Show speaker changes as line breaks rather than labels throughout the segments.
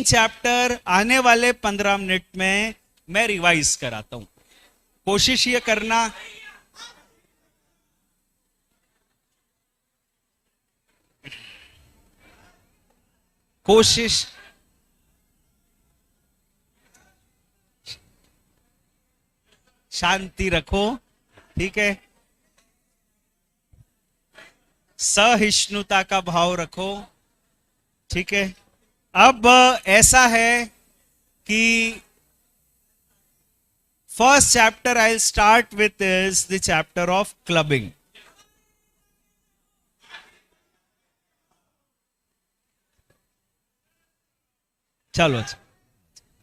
Chapter आने वाले 15 minute में मैं रिवाइज कराता हूं। कोशिश ये करना कोशिश शांति रखो, ठीक है। सहिष्णुता का भाव रखो, ठीक है। अब ऐसा है कि first chapter I will start with is the chapter of clubbing. चलो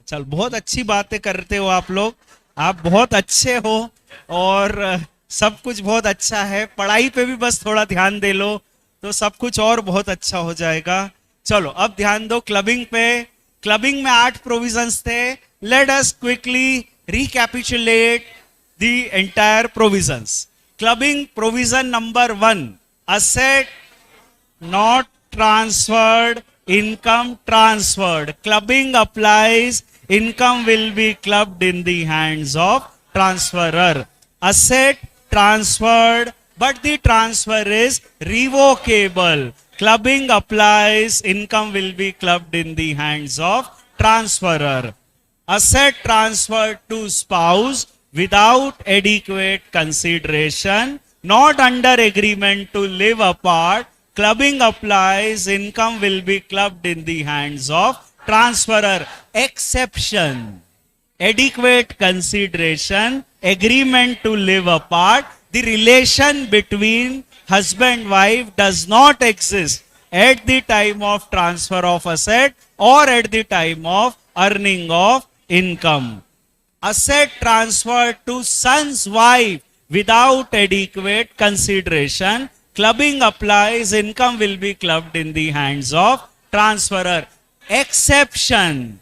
चल, बहुत अच्छी बातें करते हो आप लोग, आप बहुत अच्छे हो और सब कुछ बहुत अच्छा है। पढ़ाई पे भी बस थोड़ा ध्यान दे लो तो सब कुछ और बहुत अच्छा हो जाएगा। चलो अब ध्यान दो क्लबिंग पे। क्लबिंग में 8 प्रोविजंस थे। Let us quickly recapitulate the entire provisions. Clubbing provision number 1, asset not transferred, income transferred. Clubbing applies, income will be clubbed in the hands of transferor. Asset transferred, but the transfer is revocable. Clubbing applies, income will be clubbed in the hands of transferor. Asset transferred to spouse without adequate consideration, not under agreement to live apart. Clubbing applies, income will be clubbed in the hands of transferor. Exception: adequate consideration, agreement to live apart. The relation between husband wife does not exist at the time of transfer of asset or at the time of earning of income. Asset transferred to son's wife without adequate consideration. Clubbing applies, income will be clubbed in the hands of transferor. Exception: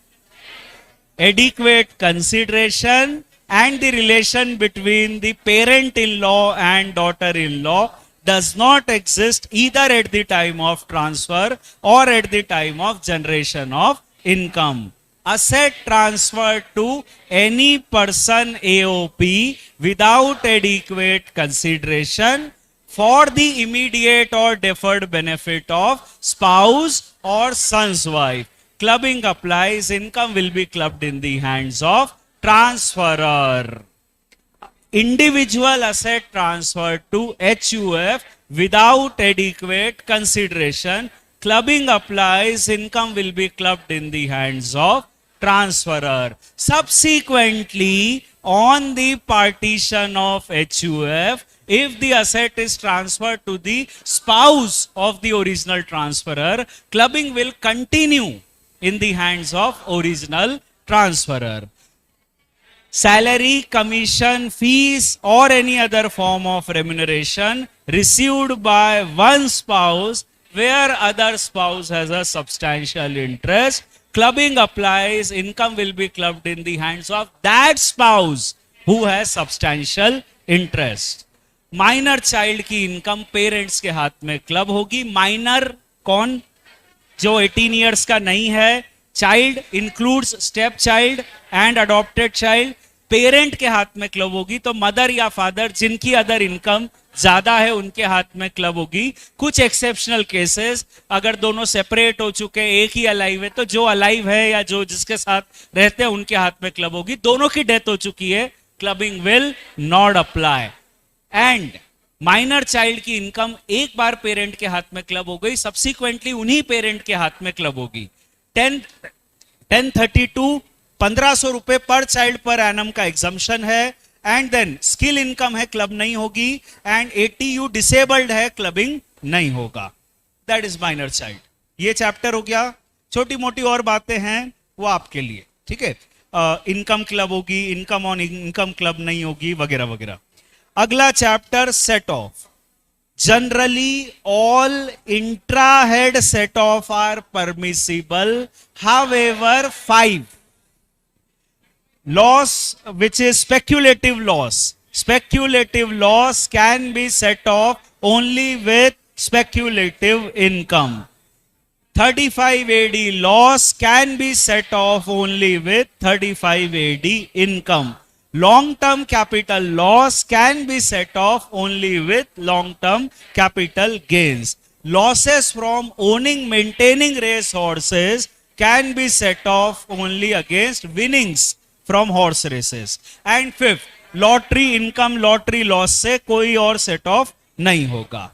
adequate consideration and the relation between the parent-in-law and daughter-in-law does not exist either at the time of transfer or at the time of generation of income. Asset transferred to any person AOP without adequate consideration for the immediate or deferred benefit of spouse or son's wife. Clubbing applies, income will be clubbed in the hands of transferor. Individual asset transferred to HUF without adequate consideration. Clubbing applies, income will be clubbed in the hands of transferor. Subsequently, on the partition of HUF, if the asset is transferred to the spouse of the original transferor, clubbing will continue in the hands of original transferor. Salary, commission, fees or any other form of remuneration received by one spouse where other spouse has a substantial interest, clubbing applies, income will be clubbed in the hands of that spouse who has substantial interest. Minor child की income parents के हाथ में club होगी। Minor कौन? जो 18 years का नहीं है। Child includes step child and adopted child. Parent के हाथ में क्लब होगी तो मदर या फादर जिनकी अदर इनकम ज्यादा है उनके हाथ में क्लब होगी। कुछ एक्सेप्शनल केसेस, अगर दोनों सेपरेट हो चुके हैं, एक ही अलाइव है, तो जो अलाइव है या जो जिसके साथ रहते हैं उनके हाथ में क्लब होगी। दोनों की डेथ हो चुकी है, clubbing will not apply. And minor child की इनकम एक बार पेरेंट के हाथ में क्लब हो गई, सब्सिक्वेंटली उन्हीं पेरेंट के हाथ में क्लब होगी। 1032 1500 रुपए पर चाइल्ड पर एनम का एग्जम्पशन है। एंड देन स्किल इनकम है, क्लब नहीं होगी। एंड 80U डिसेबल्ड है, क्लबिंग नहीं होगा। That is minor child. ये चैप्टर हो गया। छोटी मोटी और बातें हैं वो आपके लिए, ठीक है। इनकम क्लब होगी, इनकम ऑन इनकम क्लब नहीं होगी, वगैरह वगैरह। अगला chapter set of. Generally, all intra-head set-off are permissible. However, 5 loss, which is speculative loss. Speculative loss can be set off only with speculative income. 35 AD loss can be set off only with 35 AD income. Long-term capital loss can be set off only with long-term capital gains. Losses from owning, maintaining race horses can be set off only against winnings from horse races. And fifth, lottery income, lottery loss से कोई और set off नहीं होगा.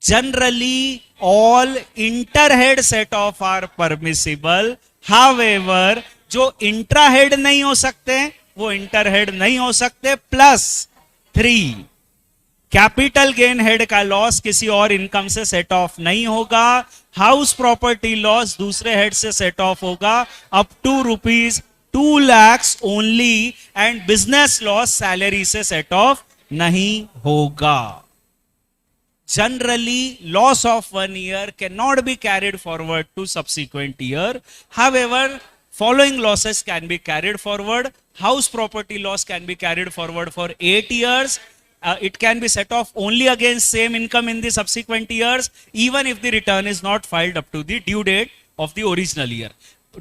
Generally, all inter-head set-off are permissible. However, जो intra-head नहीं हो सकते, वो inter-head नहीं हो सकते. प्लस 3, कैपिटल गेन हेड का लॉस किसी और इनकम से सेट ऑफ नहीं होगा. हाउस प्रॉपर्टी लॉस दूसरे हेड से सेट ऑफ होगा up to ₹2 lakhs only. And business loss salary से सेट ऑफ नहीं होगा. Generally, loss of 1 year cannot be carried forward to subsequent year. However, following losses can be carried forward. House property loss can be carried forward for 8 years. It can be set off only against same income in the subsequent years, even if the return is not filed up to the due date of the original year.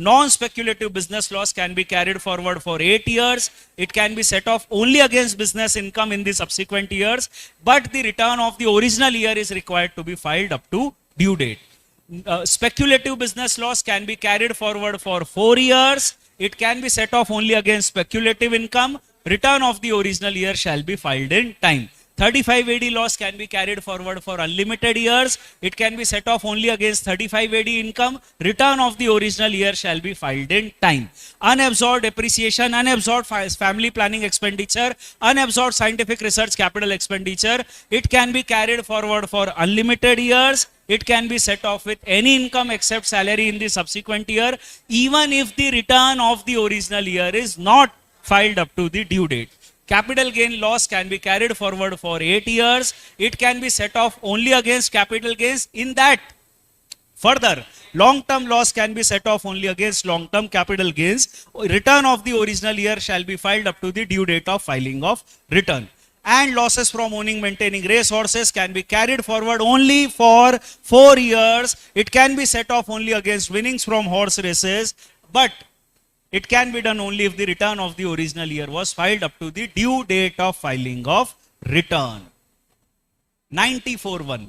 Non-speculative business loss can be carried forward for 8 years. It can be set off only against business income in the subsequent years, but the return of the original year is required to be filed up to due date. Speculative business loss can be carried forward for 4 years. It can be set off only against speculative income. Return of the original year shall be filed in time. 35 AD loss can be carried forward for unlimited years. It can be set off only against 35 AD income. Return of the original year shall be filed in time. Unabsorbed depreciation, unabsorbed family planning expenditure, unabsorbed scientific research capital expenditure. It can be carried forward for unlimited years. It can be set off with any income except salary in the subsequent year, even if the return of the original year is not filed up to the due date. Capital gain loss can be carried forward for 8 years. It can be set off only against capital gains in that. Further, long-term loss can be set off only against long-term capital gains. Return of the original year shall be filed up to the due date of filing of return. And losses from owning, maintaining race horses can be carried forward only for 4 years. It can be set off only against winnings from horse races, but it can be done only if the return of the original year was filed up to the due date of filing of return. 94(1).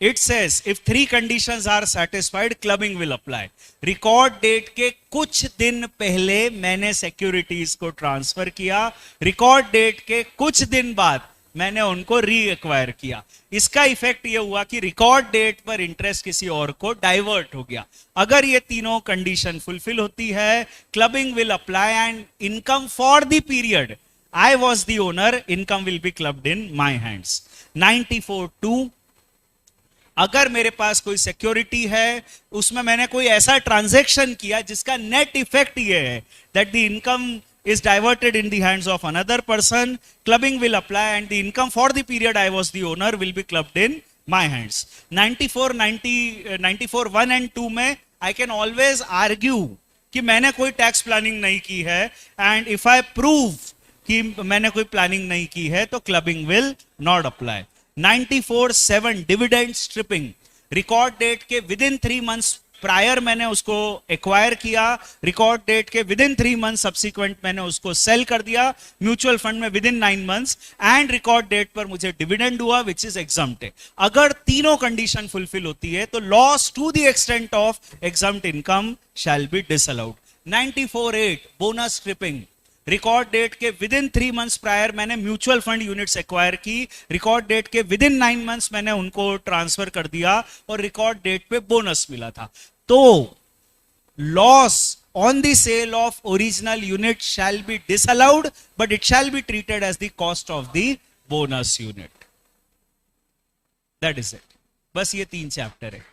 It says, if 3 conditions are satisfied, clubbing will apply. Record date के कुछ दिन पहले मैंने securities को transfer किया. Record date के कुछ दिन बाद मैंने उनको री-एक्वायर किया. इसका इफेक्ट ये हुआ कि रिकॉर्ड डेट पर इंटरेस्ट किसी और को डाइवर्ट हो गया. अगर ये तीनों कंडीशन फुलफिल होती है, clubbing will apply and income for the period I was the owner, income will be clubbed in my hands. 94(2). अगर मेरे पास कोई सिक्योरिटी है, उसमें मैंने कोई ऐसा ट्रांजैक्शन किया जिसका नेट इफेक्ट ये है that the income is diverted in the hands of another person, clubbing will apply and the income for the period I was the owner will be clubbed in my hands. 94, 1 and 2 में I can always argue कि मैंने कोई tax planning नहीं की है, and if I prove कि मैंने कोई प्लानिंग नहीं की है तो clubbing will not apply. 94(7) dividend stripping. Record date के विद इन 3 months प्रायर मैंने उसको एक्वायर किया, रिकॉर्ड डेट के विद इन 3 months सब्सिक्वेंट मैंने उसको सेल कर दिया म्यूचुअल फंड में within 9 months, and record date पर मुझे डिविडेंड हुआ विच इज एग्जम्प्ट. अगर तीनों कंडीशन फुलफिल होती है तो loss to the extent of exempt income shall be disallowed. 94(8) bonus stripping. Record date के विद इन 3 months प्रायर मैंने म्यूचुअल फंड यूनिट्स एक्वायर की, रिकॉर्ड डेट के विद इन 9 months मैंने उनको ट्रांसफर कर दिया और रिकॉर्ड डेट पे बोनस मिला था. तो loss on the sale of original unit shall be disallowed, but it shall be treated as the cost of the bonus unit. That is it. बस ये 3 चैप्टर है.